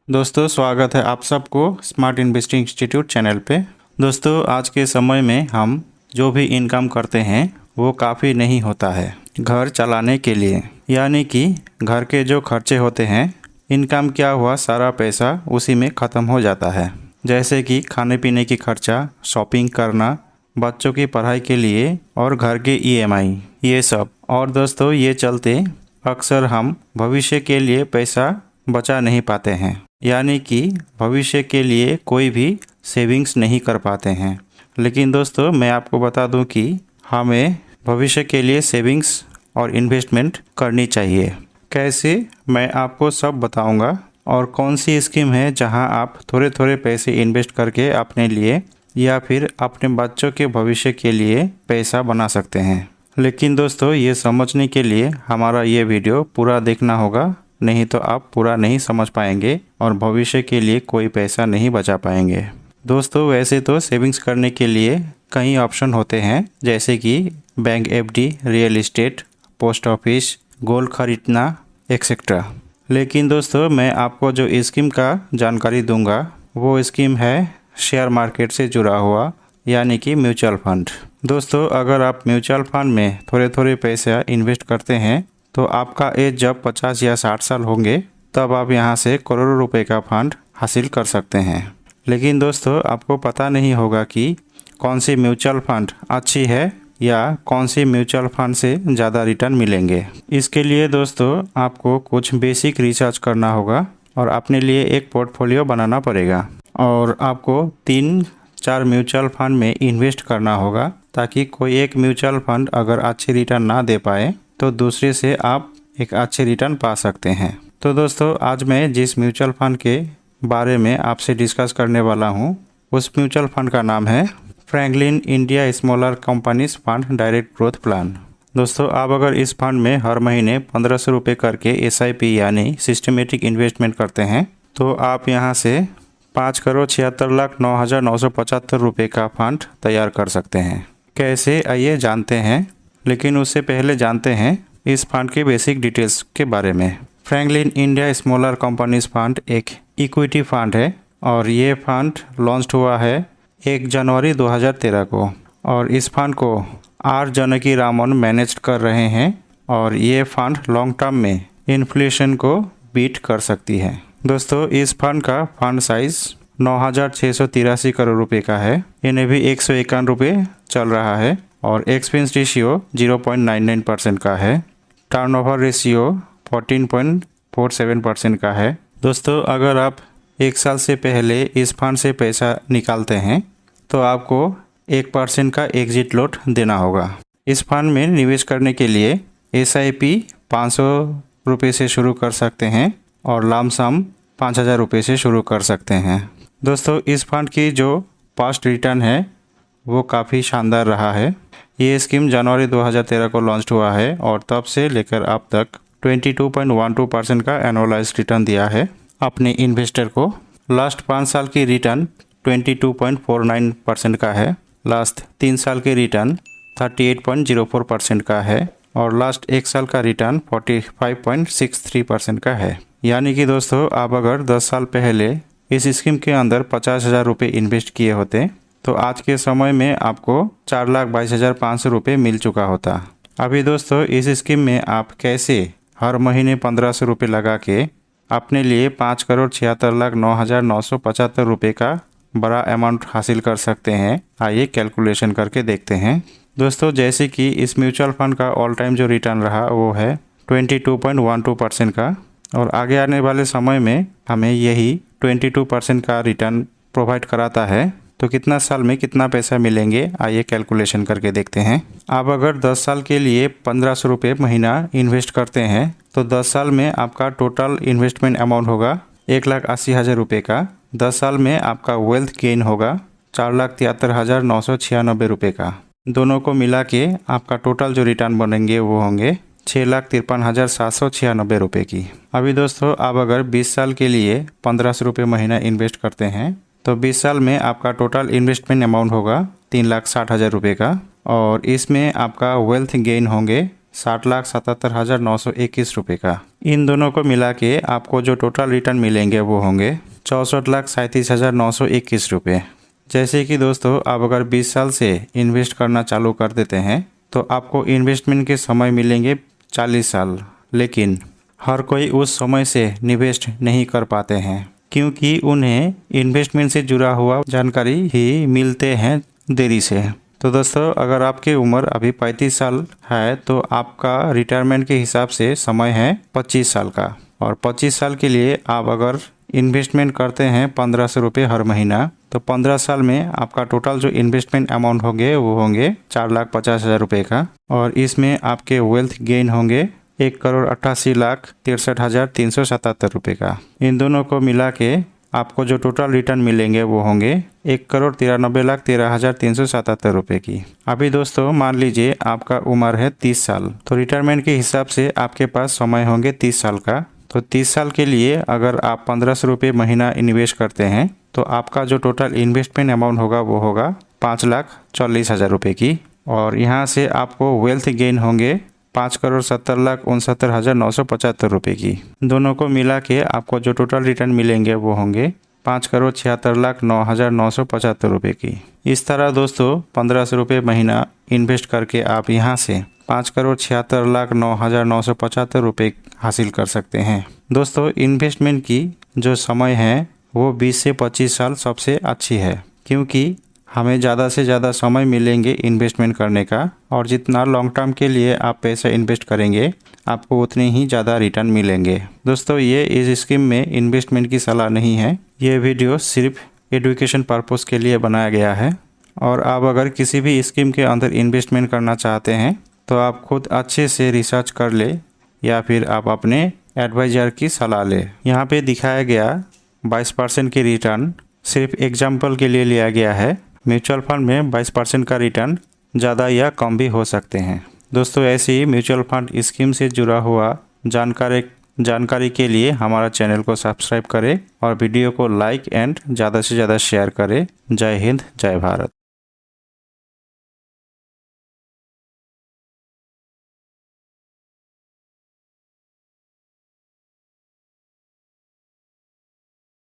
दोस्तों स्वागत है आप सबको स्मार्ट इन्वेस्टिंग इंस्टीट्यूट चैनल पे। दोस्तों आज के समय में हम जो भी इनकम करते हैं वो काफ़ी नहीं होता है घर चलाने के लिए, यानी कि घर के जो खर्चे होते हैं, इनकम क्या हुआ सारा पैसा उसी में ख़त्म हो जाता है। जैसे कि खाने पीने की खर्चा, शॉपिंग करना, बच्चों की पढ़ाई के लिए और घर के ईएमआई ये सब। और दोस्तों ये चलते अक्सर हम भविष्य के लिए पैसा बचा नहीं पाते हैं, यानी कि भविष्य के लिए कोई भी सेविंग्स नहीं कर पाते हैं। लेकिन दोस्तों मैं आपको बता दूं कि हमें भविष्य के लिए सेविंग्स और इन्वेस्टमेंट करनी चाहिए। कैसे, मैं आपको सब बताऊंगा। और कौन सी स्कीम है जहां आप थोड़े थोड़े पैसे इन्वेस्ट करके अपने लिए या फिर अपने बच्चों के भविष्य के लिए पैसा बना सकते हैं। लेकिन दोस्तों ये समझने के लिए हमारा ये वीडियो पूरा देखना होगा, नहीं तो आप पूरा नहीं समझ पाएंगे और भविष्य के लिए कोई पैसा नहीं बचा पाएंगे। दोस्तों वैसे तो सेविंग्स करने के लिए कई ऑप्शन होते हैं, जैसे कि bank FD, real estate, post office, gold खरीदना एक्सेट्रा। लेकिन दोस्तों मैं आपको जो स्कीम का जानकारी दूंगा वो स्कीम है शेयर मार्केट से जुड़ा हुआ, यानी कि म्यूचुअल फंड। दोस्तों अगर आप म्यूचुअल फंड में थोड़े थोड़े पैसा इन्वेस्ट करते हैं तो आपका एज जब 50 या 60 साल होंगे तब आप यहां से करोड़ों रुपए का फंड हासिल कर सकते हैं। लेकिन दोस्तों आपको पता नहीं होगा कि कौन सी म्यूचुअल फंड अच्छी है या कौन सी म्यूचुअल फंड से ज़्यादा रिटर्न मिलेंगे। इसके लिए दोस्तों आपको कुछ बेसिक रिसर्च करना होगा और अपने लिए एक पोर्टफोलियो बनाना पड़ेगा और आपको 3-4 म्यूचुअल फंड में इन्वेस्ट करना होगा, ताकि कोई एक म्यूचुअल फंड अगर अच्छी रिटर्न ना दे पाए तो दूसरे से आप एक अच्छे रिटर्न पा सकते हैं। तो दोस्तों आज मैं जिस म्यूचुअल फंड के बारे में आपसे डिस्कस करने वाला हूं उस म्यूचुअल फंड का नाम है Franklin India smaller companies fund direct growth plan. दोस्तों आप अगर इस फंड में हर महीने 1500 रुपये करके SIP यानी सिस्टमेटिक इन्वेस्टमेंट करते हैं तो आप यहां से 5,76,09,975 रुपये का फंड तैयार कर सकते हैं। कैसे, आइए जानते हैं। लेकिन उससे पहले जानते हैं इस फंड के बेसिक डिटेल्स के बारे में। Franklin India smaller companies fund एक इक्विटी फंड है और ये फंड लॉन्च हुआ है 1 जनवरी 2013 को और इस फंड को R जानकी रामन मैनेज कर रहे हैं और ये फंड लॉन्ग टर्म में इन्फ्लेशन को बीट कर सकती है। दोस्तों इस फंड का फंड साइज 9,683 करोड़ रुपए का है। इन्हें भी 151 रुपये चल रहा है और एक्सपेंस रेशियो 0.99% का है। टर्नओवर रेशियो 14.47% का है। दोस्तों अगर आप 1 साल से पहले इस फंड से पैसा निकालते हैं तो आपको 1% का एग्जिट लोड देना होगा। इस फंड में निवेश करने के लिए SIP 500 रुपये से शुरू कर सकते हैं और लमसम 5,000 रुपये से शुरू कर सकते हैं। दोस्तों इस फंड की जो पास्ट रिटर्न है वो काफ़ी शानदार रहा है। ये स्कीम जनवरी 2013 को लॉन्च हुआ है और तब से लेकर अब तक 22.12% का एनुअलाइज रिटर्न दिया है अपने इन्वेस्टर को। लास्ट 5 साल की रिटर्न 22.49% का है। लास्ट 3 साल की रिटर्न 38.04% का है और लास्ट 1 साल का रिटर्न 45.63% का है। यानी कि दोस्तों आप अगर 10 साल पहले इस स्कीम के अंदर 50,000 रुपये इन्वेस्ट किए होते तो आज के समय में आपको 4,22,500 रुपये मिल चुका होता। अभी दोस्तों इस स्कीम में आप कैसे हर महीने 1,500 रुपये लगा के अपने लिए 5,76,09,975 रुपये का बड़ा अमाउंट हासिल कर सकते हैं, आइए कैलकुलेशन करके देखते हैं। दोस्तों जैसे कि इस म्यूचुअल फंड का ऑल टाइम जो रिटर्न रहा वो है 22.12% का और आगे आने वाले समय में हमें यही 22% का रिटर्न प्रोवाइड कराता है। तो कितना साल में कितना पैसा मिलेंगे, आइए कैलकुलेशन करके देखते हैं। आप अगर 10 साल के लिए 1,500 रुपये महीना इन्वेस्ट करते हैं तो 10 साल में आपका टोटल इन्वेस्टमेंट अमाउंट होगा 1,80,000 रुपये का। 10 साल में आपका वेल्थ गेन होगा 4,73,996 रुपये का। दोनों को मिला के आपका टोटल जो रिटर्न बनेंगे वो होंगे 6,53,796 रुपये की। अभी दोस्तों आप अगर 20 साल के लिए 1,500 रुपये महीना इन्वेस्ट करते हैं तो 20 साल में आपका टोटल इन्वेस्टमेंट अमाउंट होगा 3,60,000 रुपये का और इसमें आपका वेल्थ गेन होंगे 60,77,921 रुपये का। इन दोनों को मिला के आपको जो टोटल रिटर्न मिलेंगे वो होंगे 64,37,921 रुपये। जैसे कि दोस्तों, आप अगर 20 साल से इन्वेस्ट करना चालू कर देते हैं तो आपको इन्वेस्टमेंट के समय मिलेंगे 40 साल, लेकिन हर कोई उस समय से निवेश नहीं कर पाते हैं क्योंकि उन्हें इन्वेस्टमेंट से जुड़ा हुआ जानकारी ही मिलते हैं देरी से। तो दोस्तों, अगर आपकी उम्र अभी 35 साल है तो आपका रिटायरमेंट के हिसाब से समय है 25 साल का, और 25 साल के लिए आप अगर इन्वेस्टमेंट करते हैं 1500 रुपये हर महीना, तो 15 साल में आपका टोटल जो इन्वेस्टमेंट अमाउंट होंगे वो होंगे 4,50,000 रुपये का, और इसमें आपके वेल्थ गेन होंगे 1,88,63,377 रुपये का। इन दोनों को मिला के आपको जो टोटल रिटर्न मिलेंगे वो होंगे 1,93,13,377 रुपये की। अभी दोस्तों, मान लीजिए आपका उम्र है 30 साल, तो रिटायरमेंट के हिसाब से आपके पास समय होंगे 30 साल का। तो 30 साल के लिए अगर आप 1500 रुपये महीना इन्वेस्ट करते हैं तो आपका जो टोटल इन्वेस्टमेंट अमाउंट होगा वो होगा 5,40,000 रुपये की, और यहाँ से आपको वेल्थ गेन होंगे 5,70,69,975 रुपये की। दोनों को मिला के आपको जो टोटल रिटर्न मिलेंगे वो होंगे 5,76,09,975 रुपये की। इस तरह दोस्तों, 1500 रुपये महीना इन्वेस्ट करके आप यहाँ से 5,76,09,975 रुपये हासिल कर सकते हैं। दोस्तों, इन्वेस्टमेंट की जो समय है वो 20 से 25 साल सबसे अच्छी है, क्योंकि हमें ज़्यादा से ज़्यादा समय मिलेंगे इन्वेस्टमेंट करने का, और जितना लॉन्ग टर्म के लिए आप पैसा इन्वेस्ट करेंगे आपको उतने ही ज़्यादा रिटर्न मिलेंगे। दोस्तों, ये इस स्कीम में इन्वेस्टमेंट की सलाह नहीं है, ये वीडियो सिर्फ एजुकेशन पर्पस के लिए बनाया गया है, और आप अगर किसी भी स्कीम के अंदर इन्वेस्टमेंट करना चाहते हैं तो आप खुद अच्छे से रिसर्च कर ले या फिर आप अपने एडवाइज़र की सलाह ले। यहाँ पे दिखाया गया 22% की रिटर्न सिर्फ एग्जाम्पल के लिए लिया गया है। म्यूचुअल फंड में 22% का रिटर्न ज़्यादा या कम भी हो सकते हैं। दोस्तों, ऐसे ही म्यूचुअल फंड स्कीम से जुड़ा हुआ जानकारी के लिए हमारा चैनल को सब्सक्राइब करें और वीडियो को लाइक एंड ज़्यादा से ज़्यादा शेयर करें। जय हिंद, जय भारत।